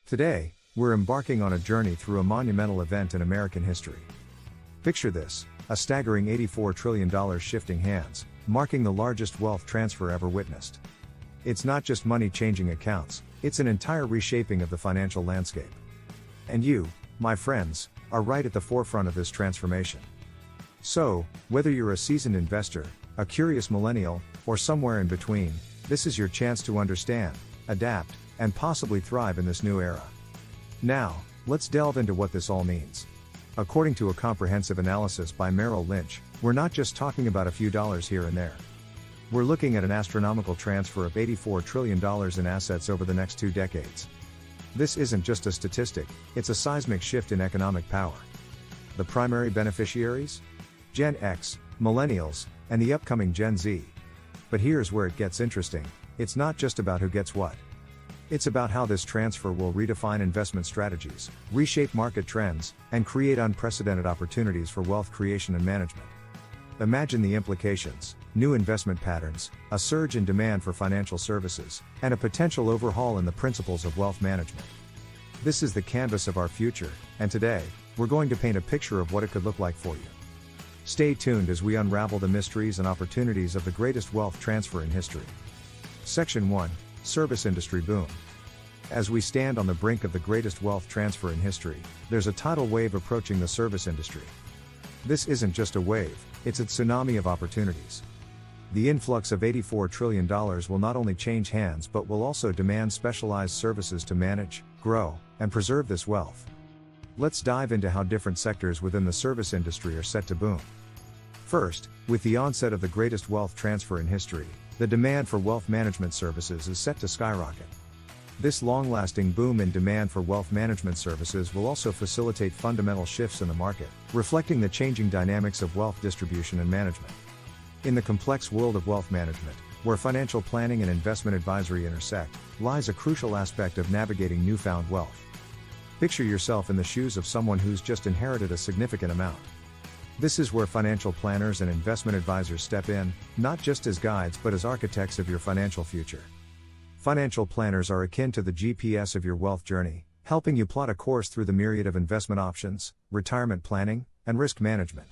Today, we're embarking on a journey through a monumental event in American history. Picture this, a staggering $84 trillion shifting hands, marking the largest wealth transfer ever witnessed. It's not just money changing accounts, it's an entire reshaping of the financial landscape. And you, my friends, are right at the forefront of this transformation. So, whether you're a seasoned investor, a curious millennial, or somewhere in between, this is your chance to understand, adapt, and possibly thrive in this new era. Now, let's delve into what this all means. According to a comprehensive analysis by Merrill Lynch, we're not just talking about a few dollars here and there. We're looking at an astronomical transfer of $84 trillion in assets over the next 2 decades. This isn't just a statistic, it's a seismic shift in economic power. The primary beneficiaries? Gen X, Millennials, and the upcoming Gen Z. But here's where it gets interesting, it's not just about who gets what. It's about how this transfer will redefine investment strategies, reshape market trends, and create unprecedented opportunities for wealth creation and management. Imagine the implications: new investment patterns, a surge in demand for financial services, and a potential overhaul in the principles of wealth management. This is the canvas of our future, and today, we're going to paint a picture of what it could look like for you. Stay tuned as we unravel the mysteries and opportunities of the greatest wealth transfer in history. Section 1. Service Industry Boom. As we stand on the brink of the greatest wealth transfer in history, there's a tidal wave approaching the service industry. This isn't just a wave, it's a tsunami of opportunities. The influx of $84 trillion will not only change hands but will also demand specialized services to manage, grow, and preserve this wealth. Let's dive into how different sectors within the service industry are set to boom. First, with the onset of the greatest wealth transfer in history, the demand for wealth management services is set to skyrocket. This long-lasting boom in demand for wealth management services will also facilitate fundamental shifts in the market, reflecting the changing dynamics of wealth distribution and management. In the complex world of wealth management, where financial planning and investment advisory intersect, lies a crucial aspect of navigating newfound wealth. Picture yourself in the shoes of someone who's just inherited a significant amount. This is where financial planners and investment advisors step in, not just as guides but as architects of your financial future. Financial planners are akin to the GPS of your wealth journey, helping you plot a course through the myriad of investment options, retirement planning, and risk management.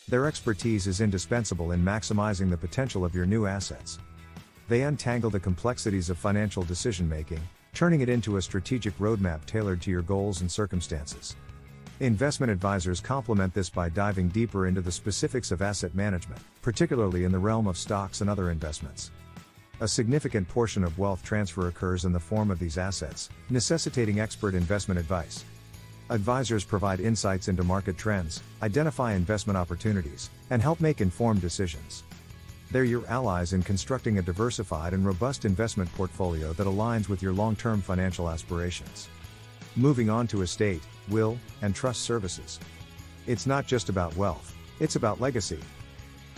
Their expertise is indispensable in maximizing the potential of your new assets. They untangle the complexities of financial decision-making, turning it into a strategic roadmap tailored to your goals and circumstances. Investment advisors complement this by diving deeper into the specifics of asset management, particularly in the realm of stocks and other investments. A significant portion of wealth transfer occurs in the form of these assets, necessitating expert investment advice. Advisors provide insights into market trends, identify investment opportunities, and help make informed decisions. They're your allies in constructing a diversified and robust investment portfolio that aligns with your long-term financial aspirations. Moving on to estate, will, and trust services. It's not just about wealth, it's about legacy.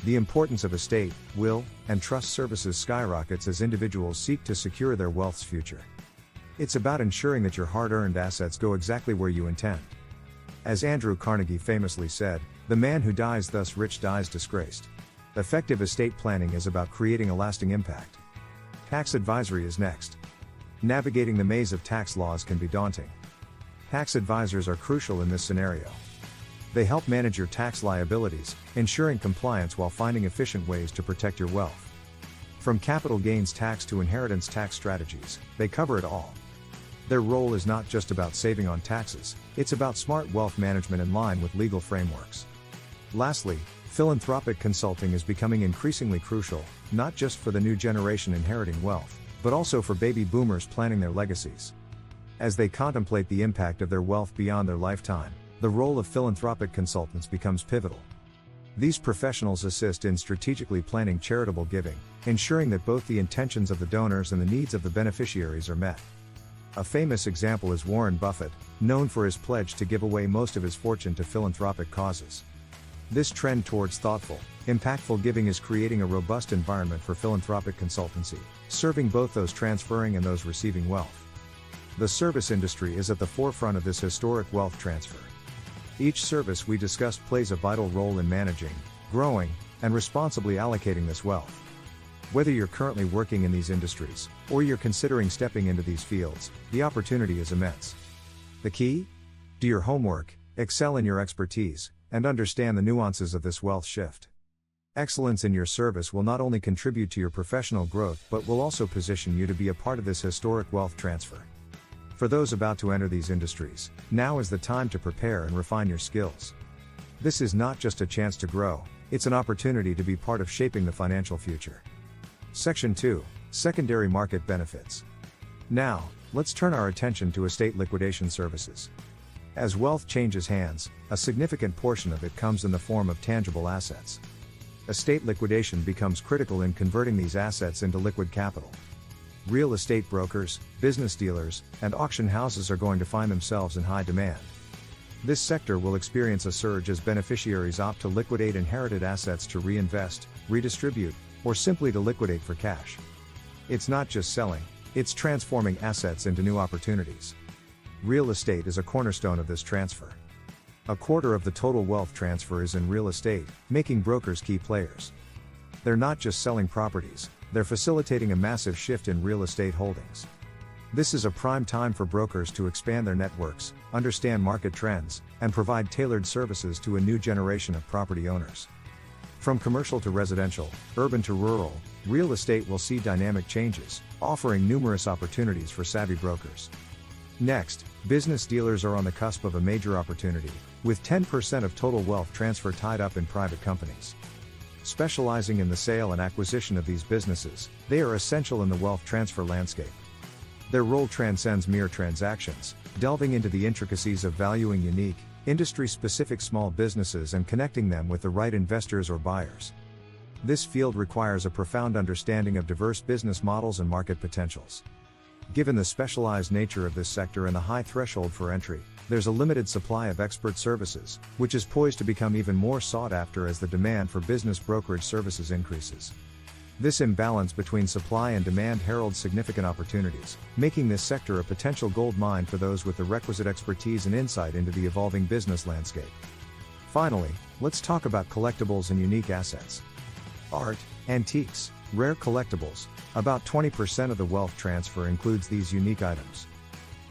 The importance of estate, will, and trust services skyrockets as individuals seek to secure their wealth's future. It's about ensuring that your hard-earned assets go exactly where you intend. As Andrew Carnegie famously said, "The man who dies thus rich dies disgraced." Effective estate planning is about creating a lasting impact. Tax advisory is next. Navigating the maze of tax laws can be daunting. Tax advisors are crucial in this scenario. They help manage your tax liabilities, ensuring compliance while finding efficient ways to protect your wealth. From capital gains tax to inheritance tax strategies, they cover it all. Their role is not just about saving on taxes, it's about smart wealth management in line with legal frameworks. Lastly, philanthropic consulting is becoming increasingly crucial, not just for the new generation inheriting wealth, but also for baby boomers planning their legacies. As they contemplate the impact of their wealth beyond their lifetime, the role of philanthropic consultants becomes pivotal. These professionals assist in strategically planning charitable giving, ensuring that both the intentions of the donors and the needs of the beneficiaries are met. A famous example is Warren Buffett, known for his pledge to give away most of his fortune to philanthropic causes. This trend towards thoughtful, impactful giving is creating a robust environment for philanthropic consultancy, serving both those transferring and those receiving wealth. The service industry is at the forefront of this historic wealth transfer. Each service we discussed plays a vital role in managing, growing, and responsibly allocating this wealth. Whether you're currently working in these industries, or you're considering stepping into these fields, the opportunity is immense. The key? Do your homework, excel in your expertise, and understand the nuances of this wealth shift. Excellence in your service will not only contribute to your professional growth but will also position you to be a part of this historic wealth transfer. For those about to enter these industries, now is the time to prepare and refine your skills. This is not just a chance to grow, it's an opportunity to be part of shaping the financial future. Section 2, Secondary Market Benefits. Now, let's turn our attention to estate liquidation services. As wealth changes hands, a significant portion of it comes in the form of tangible assets. Estate liquidation becomes critical in converting these assets into liquid capital. Real estate brokers, business dealers, and auction houses are going to find themselves in high demand. This sector will experience a surge as beneficiaries opt to liquidate inherited assets to reinvest, redistribute, or simply to liquidate for cash. It's not just selling, it's transforming assets into new opportunities. Real estate is a cornerstone of this transfer. A quarter of the total wealth transfer is in real estate, making brokers key players. They're not just selling properties, they're facilitating a massive shift in real estate holdings. This is a prime time for brokers to expand their networks, understand market trends, and provide tailored services to a new generation of property owners. From commercial to residential, urban to rural, real estate will see dynamic changes, offering numerous opportunities for savvy brokers. Next, business dealers are on the cusp of a major opportunity, with 10% of total wealth transfer tied up in private companies. Specializing in the sale and acquisition of these businesses, they are essential in the wealth transfer landscape. Their role transcends mere transactions, delving into the intricacies of valuing unique, industry-specific small businesses and connecting them with the right investors or buyers. This field requires a profound understanding of diverse business models and market potentials. Given the specialized nature of this sector and the high threshold for entry, there's a limited supply of expert services, which is poised to become even more sought after as the demand for business brokerage services increases. This imbalance between supply and demand heralds significant opportunities, making this sector a potential gold mine for those with the requisite expertise and insight into the evolving business landscape. Finally, let's talk about collectibles and unique assets. Art, antiques, rare collectibles. About 20% of the wealth transfer includes these unique items.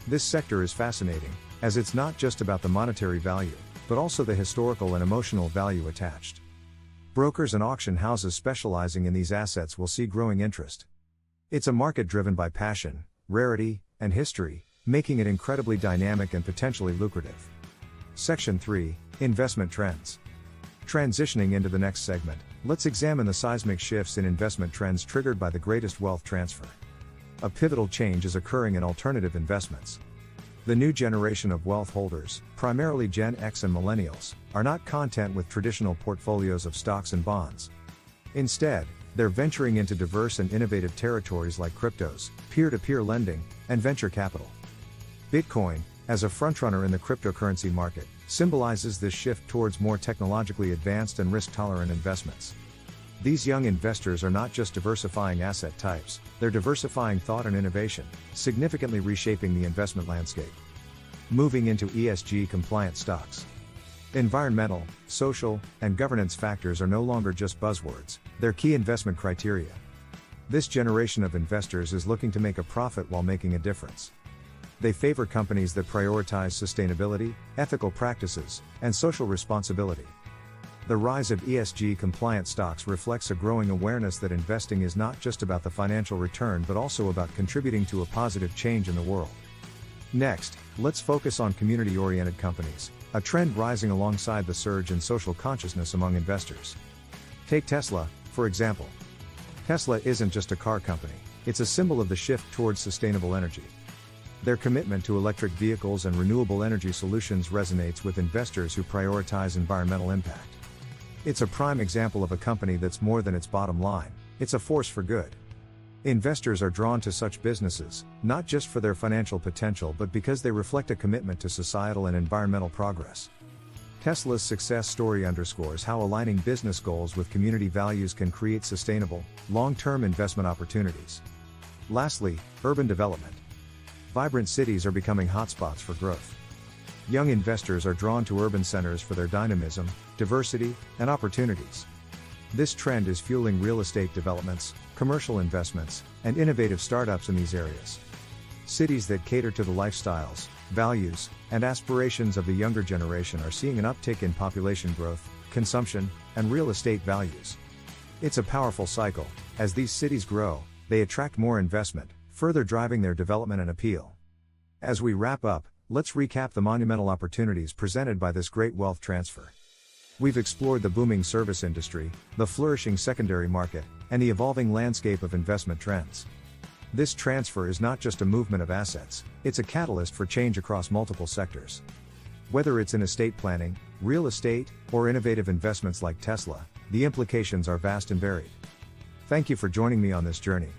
This sector is fascinating, as it's not just about the monetary value, but also the historical and emotional value attached. Brokers and auction houses specializing in these assets will see growing interest. It's a market driven by passion, rarity, and history, making it incredibly dynamic and potentially lucrative. Section 3, Investment Trends. Transitioning into the next segment, let's examine the seismic shifts in investment trends triggered by the greatest wealth transfer. A pivotal change is occurring in alternative investments. The new generation of wealth holders, primarily Gen X and Millennials, are not content with traditional portfolios of stocks and bonds. Instead, they're venturing into diverse and innovative territories like cryptos, peer-to-peer lending, and venture capital. Bitcoin, as a frontrunner in the cryptocurrency market, symbolizes this shift towards more technologically advanced and risk-tolerant investments. These young investors are not just diversifying asset types, they're diversifying thought and innovation, significantly reshaping the investment landscape. Moving into ESG-compliant stocks. Environmental, social, and governance factors are no longer just buzzwords, they're key investment criteria. This generation of investors is looking to make a profit while making a difference. They favor companies that prioritize sustainability, ethical practices, and social responsibility. The rise of ESG-compliant stocks reflects a growing awareness that investing is not just about the financial return but also about contributing to a positive change in the world. Next, let's focus on community-oriented companies, a trend rising alongside the surge in social consciousness among investors. Take Tesla, for example. Tesla isn't just a car company, it's a symbol of the shift towards sustainable energy. Their commitment to electric vehicles and renewable energy solutions resonates with investors who prioritize environmental impact. It's a prime example of a company that's more than its bottom line, it's a force for good. Investors are drawn to such businesses, not just for their financial potential but because they reflect a commitment to societal and environmental progress. Tesla's success story underscores how aligning business goals with community values can create sustainable, long-term investment opportunities. Lastly, urban development. Vibrant cities are becoming hotspots for growth. Young investors are drawn to urban centers for their dynamism, diversity, and opportunities. This trend is fueling real estate developments, commercial investments, and innovative startups in these areas. Cities that cater to the lifestyles, values, and aspirations of the younger generation are seeing an uptick in population growth, consumption, and real estate values. It's a powerful cycle. As these cities grow, they attract more investment, further driving their development and appeal. As we wrap up, let's recap the monumental opportunities presented by this great wealth transfer. We've explored the booming service industry, the flourishing secondary market, and the evolving landscape of investment trends. This transfer is not just a movement of assets, it's a catalyst for change across multiple sectors. Whether it's in estate planning, real estate, or innovative investments like Tesla, the implications are vast and varied. Thank you for joining me on this journey.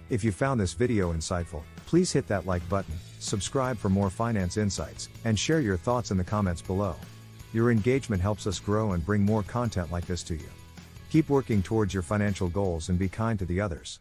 If you found this video insightful, please hit that like button, subscribe for more finance insights, and share your thoughts in the comments below. Your engagement helps us grow and bring more content like this to you. Keep working towards your financial goals and be kind to the others.